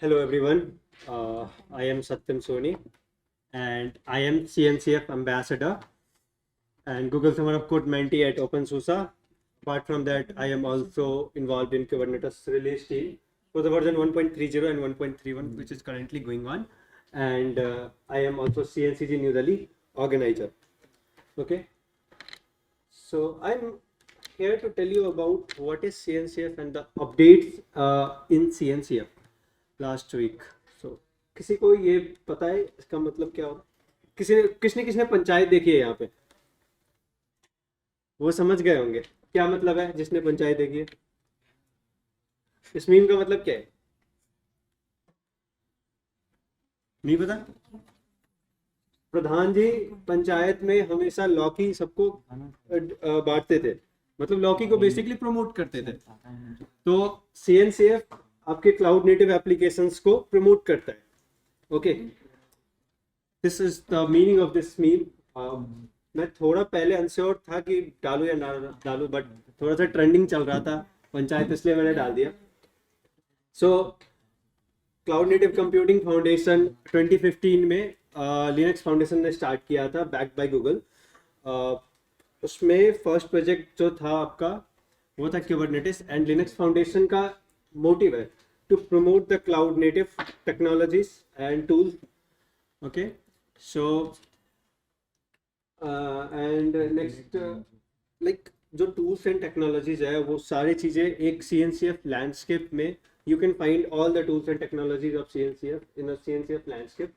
Hello everyone, I am Satyam Soni and I am CNCF Ambassador and Google Summer of Code Mentee at OpenSUSE. Apart from that, I am also involved in Kubernetes release team for the version 1.30 and 1.31 which is currently going on, and I am also CNCG New Delhi organizer. Okay, so I'm here to tell you about what is CNCF and the updates in CNCF last week. So किसी को ये पता है इसका मतलब क्या होगा? किसने किसने पंचायत देखी है यहाँ पे? वो समझ गए होंगे क्या मतलब है जिसने पंचायत देखी है? इस मीम का मतलब क्या है? नहीं पता? प्रधान जी पंचायत में हमेशा लौकी सबको बांटते थे, मतलब लौकी को बेसिकली प्रमोट करते थे। तो सीएनसीएफ आपके क्लाउड नेटिव एप्लीकेशंस को प्रमोट करता है। Okay, this is the meaning of this meme. मैं थोड़ा पहले अनश्योर था कि डालू या ना डालू, बट थोड़ा सा ट्रेंडिंग चल रहा था पंचायत, इसलिए मैंने डाल दिया। So cloud native computing foundation 2015 में लिनक्स फाउंडेशन ने स्टार्ट किया था, बैक्ड बाय गूगल। उसमें फर्स्ट प्रोजेक्ट जो था आपका वो था क्यूबरनेटिस, एंड लिनक्स फाउंडेशन का मोटिव है to promote the cloud native technologies and tools. Okay, so and next, like जो टूल्स एंड टेक्नोलॉजीज है वो सारी चीज़ें एक C N C F landscape में you can find all the tools and technologies of C N C F in C N C F landscape.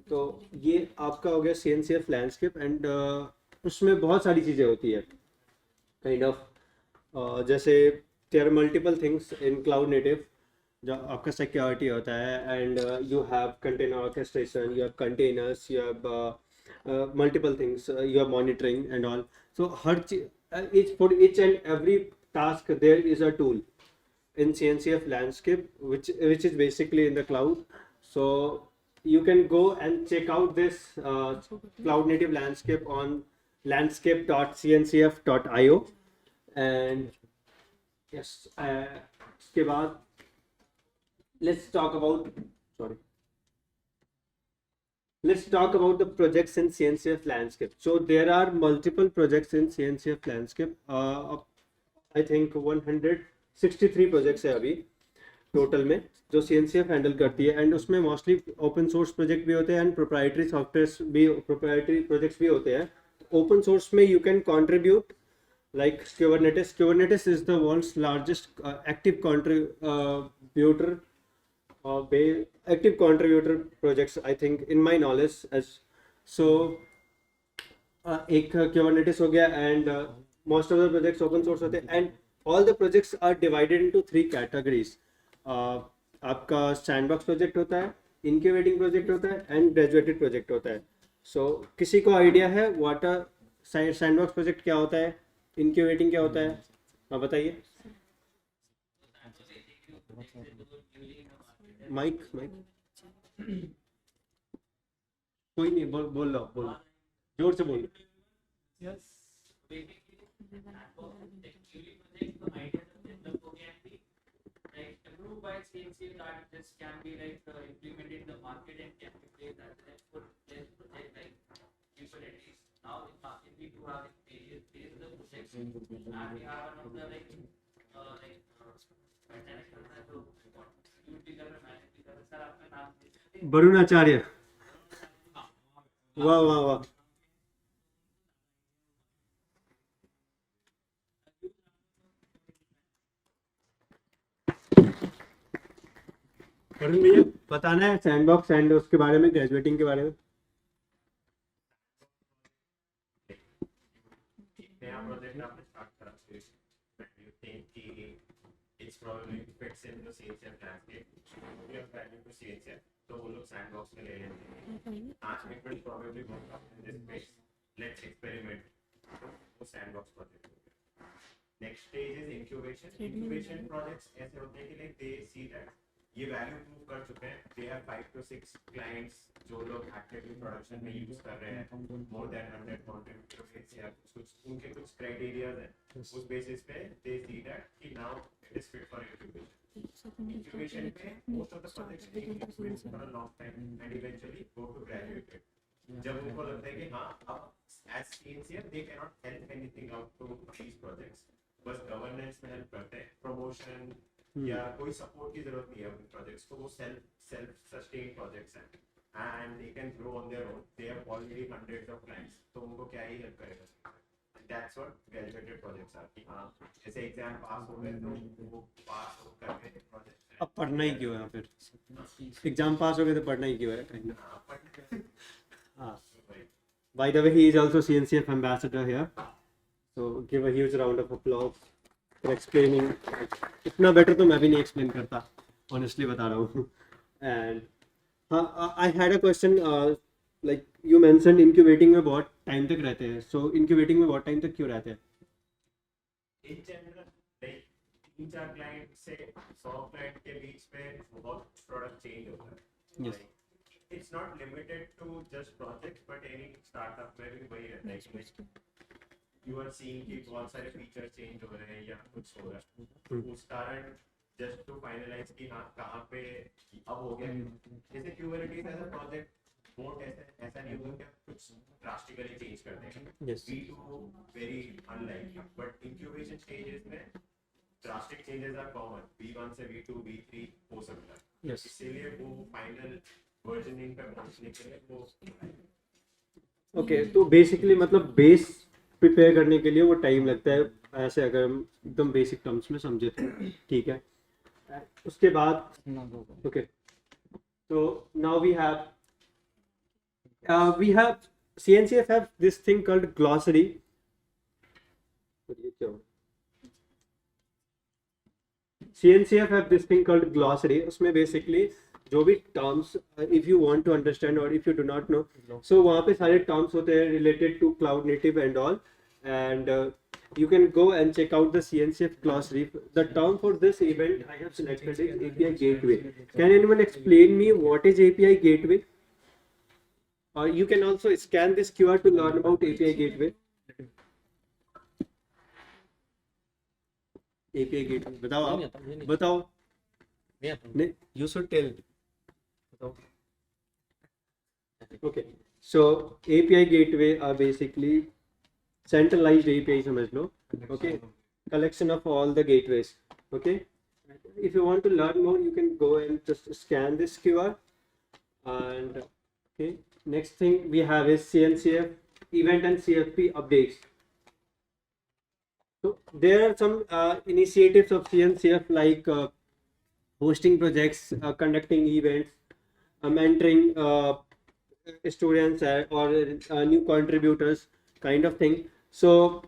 तो ये आपका हो गया C N C F landscape, and उसमें बहुत सारी चीज़ें होती है काइंड ऑफ, जैसे there are multiple things in cloud native. जो आपका सिक्योरिटी होता है, and you have container orchestration, you have containers, you have multiple things, you have monitoring and all. So हर चीज each for each and every task there is a tool in CNCF landscape which is basically in the cloud. So you can go and check out this cloud native landscape on landscape.cncf.io, and yes, उसके बाद let's talk about, sorry, let's talk about the projects in CNCF landscape. So there are multiple projects in CNCF landscape. I think 163 projects है अभी total में जो CNCF handle करती है, and उसमें mostly open source project भी होते हैं एंड प्रोप्राइटरी सॉफ्टवेयर भी, प्रोप्राइटरी प्रोजेक्ट्स भी होते हैं। ओपन सोर्स में you can contribute like Kubernetes. Kubernetes is the world's largest active contributor, active contributor projects, I think, in my knowledge as. So एक Kubernetes हो गया, and most of the projects open source होते हैं, and all the projects are divided into three categories. आपका sandbox project होता है, incubating project होता है, एंड ग्रेजुएटेड प्रोजेक्ट होता है। सो किसी को आइडिया है व्हाट सैंडबॉक्स प्रोजेक्ट क्या होता है, इनक्यूबेटिंग क्या होता है? आप बताइए। माइक माइक कोई नहीं, बोल बोल लो, बोल जोर से बोलो। approved by CNC that this can be implemented in the market and can be played as for this project utilities. Now in market we do have there is the projects and we have one of the sir आपका नाम वरुण आचार्य, वाह वाह वाह। वरुण भैया बताना है sandbox and उसके बारे में, ग्रेजुएटिंग के बारे में। नया प्रोजेक्ट आपने स्टार्ट करा, you think कि it's probably fits in the CNCF landscape, you have value to CNCF, तो वो लोग सैंडबॉक्स में ले लेते हैं। आज में will probably work out in this space, let's experiment, वो सैंडबॉक्स प्रोजेक्ट हो गया। Next stage is incubation. Incubation projects ऐसे होते हैं कि लाइक दे सी दैट ये वैल्यू प्रूव कर चुके हैं, दे हैव 5 to 6 क्लाइंट्स जो लोग एक्टिवली प्रोडक्शन में यूज कर रहे हैं, मोर देन 100 कंट्रीब्यूटर्स या कुछ उनके कुछ क्राइटेरियाज हैं, उस बेसिस पे दे सी दैट कि now it is fit for incubation. incubation पे most of the projects take incubate for a long time and eventually go to graduated. जब उनको लगता है कि हाँ अब as CNCF they cannot help anything out to these projects, बस governance में help करते हैं, promotion या कोई support की जरूरत नहीं है अपने projects को, वो self sustained projects हैं and they can grow on their own. They have already hundreds of clients, तो उनको क्या ही help करेगा. That's what graduated projects are. कि हाँ जैसे एग्जाम पास हो गए तो वो पास हो करके प्रोजेक्ट अब पढ़ना ही क्यों है फिर? एग्जाम पास हो गए तो पढ़ना ही क्यों है कहीं ना? हाँ. By the way, he is also CNCF ambassador here. So give a huge round of applause for explaining. इतना better तो मैं भी नहीं explain करता, honestly बता रहा हूँ. And हाँ, I had a question. Like you mentioned, incubating में बहुत time तक रहते हैं. So incubating में बहुत time तक क्यों रहते हैं? इन जनरल लाइक 3-4 क्लाइंट से 100 क्लाइंट के बीच में बहुत प्रोडक्ट चेंज होता है. Yes. It's not limited to just projects but any startup में भी वही रहता है कि यू आर सीइंग कि बहुत सारे फीचर चेंज हो रहे हैं या कुछ हो रहा है, उस कारण जस्ट टू फाइनलाइज कि हाँ कहाँ पे अब हो गया. जैसे Kubernetes as a project vote ऐसा नहीं होगा कि आप कुछ ड्रास्टिकली चेंज कर देंगे. Yes. We do very unlikely but incubation stages में drastic changes are common. V1 से V2 V3 हो सकता है. Yes. इसीलिए वो फाइनल वर्जनिंग पे पहुंचने के लिए वो Okay, तो बेसिकली मतलब बेस प्रिपेयर करने के लिए वो टाइम लगता है, ऐसे अगर हम एकदम बेसिक टर्म्स में समझे तो. ठीक है. उसके बाद ओके, तो now we have CNCF have this thing called glossary. CNCF have this thing called glossary. उसमें बेसिकली जो भी terms if you want to understand और if you do not know, so वहाँ पे सारे टर्म्स होते हैं related to cloud native and all, and you can go and check out the CNCF glossary. The term for this event I have selected is API gateway. Can anyone explain me what is API gateway? Or you can also scan this QR to learn about API gateway. API gateway बताओ आप, बताओ. नहीं, you should tell. Okay, so API gateway are basically centralized API समझ लो. Okay, collection of all the gateways. Okay, if you want to learn more you can go and just scan this QR. And okay, next thing we have is CNCF event and CFP updates. So there are some initiatives of CNCF like hosting projects, conducting events, mentoring students or new contributors kind of thing. So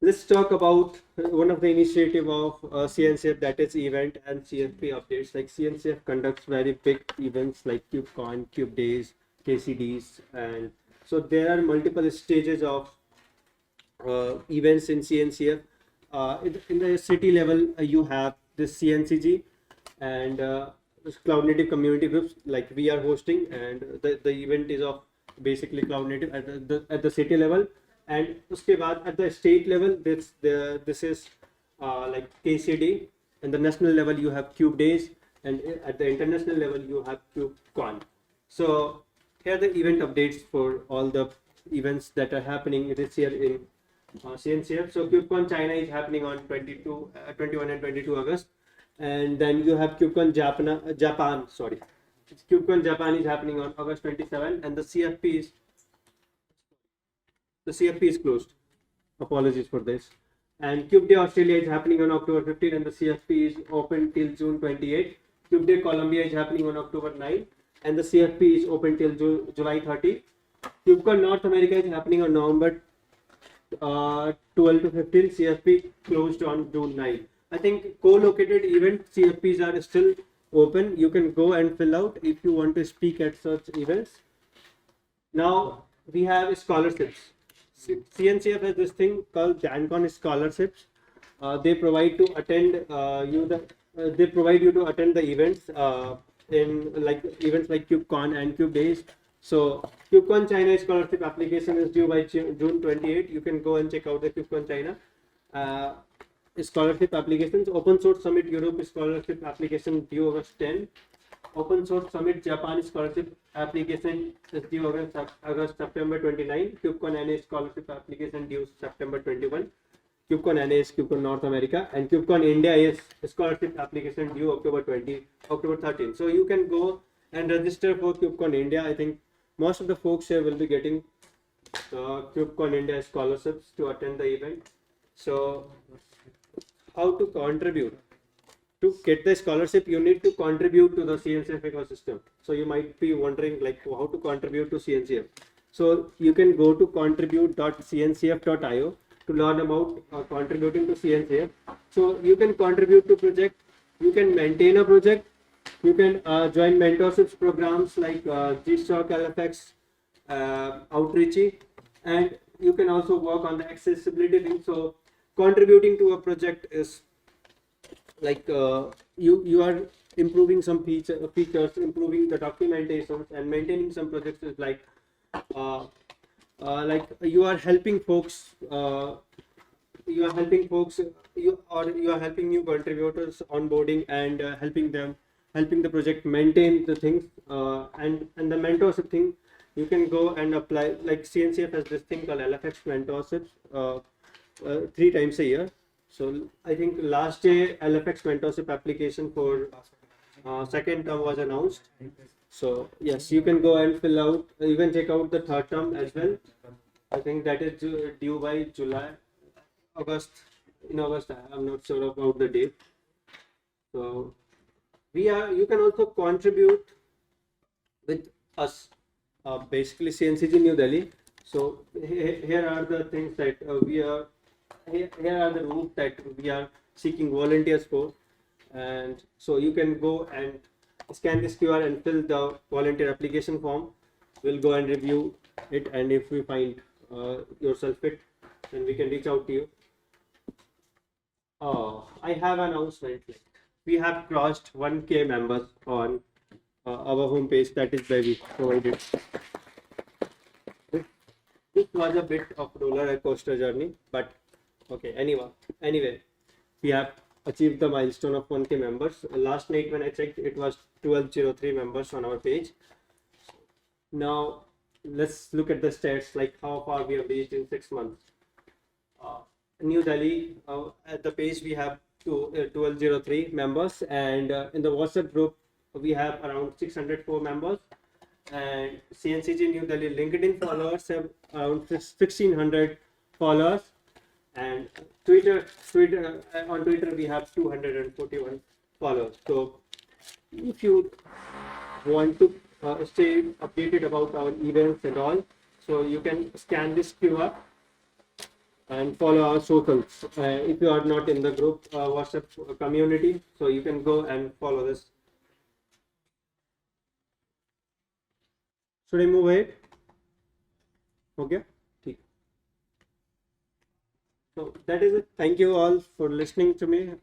let's talk about one of the initiative of CNCF, that is event and CFP updates. Like CNCF conducts very big events like KubeCon, Cube Days, KCDs, and so there are multiple stages of events in CNCF. In the city level, you have this CNCG and Cloud Native community groups like we are hosting, and the event is of basically Cloud Native at the city level. And uske baad at the state level, this is like KCD, and the national level you have Cube Days, and at the international level you have KubeCon. So here are the event updates for all the events that are happening this year in CNCF. So KubeCon China is happening on 21 and 22 August, and then you have KubeCon Japan. Sorry, KubeCon Japan is happening on August 27, and the CFP is closed. Apologies for this. And Cube Day Australia is happening on October 15, and the CFP is open till June 28. Cube Day Colombia is happening on October 9, and the CFP is open till July 30. KubeCon North America is happening on November 12 to 15. CFP closed on June 9. I think co-located event CFPs are still open. You can go and fill out if you want to speak at such events. Now we have scholarships. CNCF has this thing called DanCon scholarships. They provide to attend they provide you to attend the events in like events like KubeCon and Cube Days. So KubeCon China scholarship application is due by June 28. You can go and check out the KubeCon China. scholarship applications. Open Source Summit Europe scholarship application due August 10. Open Source Summit Japan scholarship application is due August September 29. KubeCon NA scholarship application due September 21. KubeCon NA is KubeCon North America, and KubeCon India is scholarship application due October 13. So you can go and register for KubeCon India. I think most of the folks here will be getting KubeCon India scholarships to attend the event. So how to contribute? To get the scholarship, you need to contribute to the CNCF ecosystem. So you might be wondering like how to contribute to CNCF. So you can go to contribute.cncf.io to learn about contributing to CNCF. So you can contribute to project, you can maintain a project, you can join mentorships programs like GSOC, LFX, Outreachy, and you can also work on the accessibility thing. So contributing to a project is like you are improving some features, improving the documentations, and maintaining some projects is like you are helping folks. You are helping new contributors onboarding and helping the project maintain the things, and the mentorship thing. You can go and apply, like CNCF has this thing called LFX mentorships 3 times a year. So I think last day LFX mentorship application for second term was announced. So yes, you can go and fill out. You can check out the third term as well. I think that is due by August. In August, I'm not sure about the date. So you can also contribute with us, basically CNCG New Delhi. So here are the things that here are the routes that we are seeking volunteers for, and so you can go and scan this QR and fill the volunteer application form. We'll go and review it, and if we find yourself fit, then we can reach out to you. I have an announcement. We have crossed 1K members on our homepage. That is where we provided. This was a bit of roller coaster journey, but okay. Anyway, we have achieved the milestone of 1K members. Last night when I checked, it was 1203 members on our page. Now let's look at the stats, like how far we have reached in 6 months. New Delhi, at the page we have 1203 members, and in the WhatsApp group we have around 604 members, and CNCG New Delhi LinkedIn followers have around 1600 followers, and Twitter on Twitter we have 241 followers. So if you want to stay updated about our events and all, so you can scan this QR and follow our socials. If you are not in the group WhatsApp community, so you can go and follow this. Should I move ahead? Okay. So that is it. Thank you all for listening to me.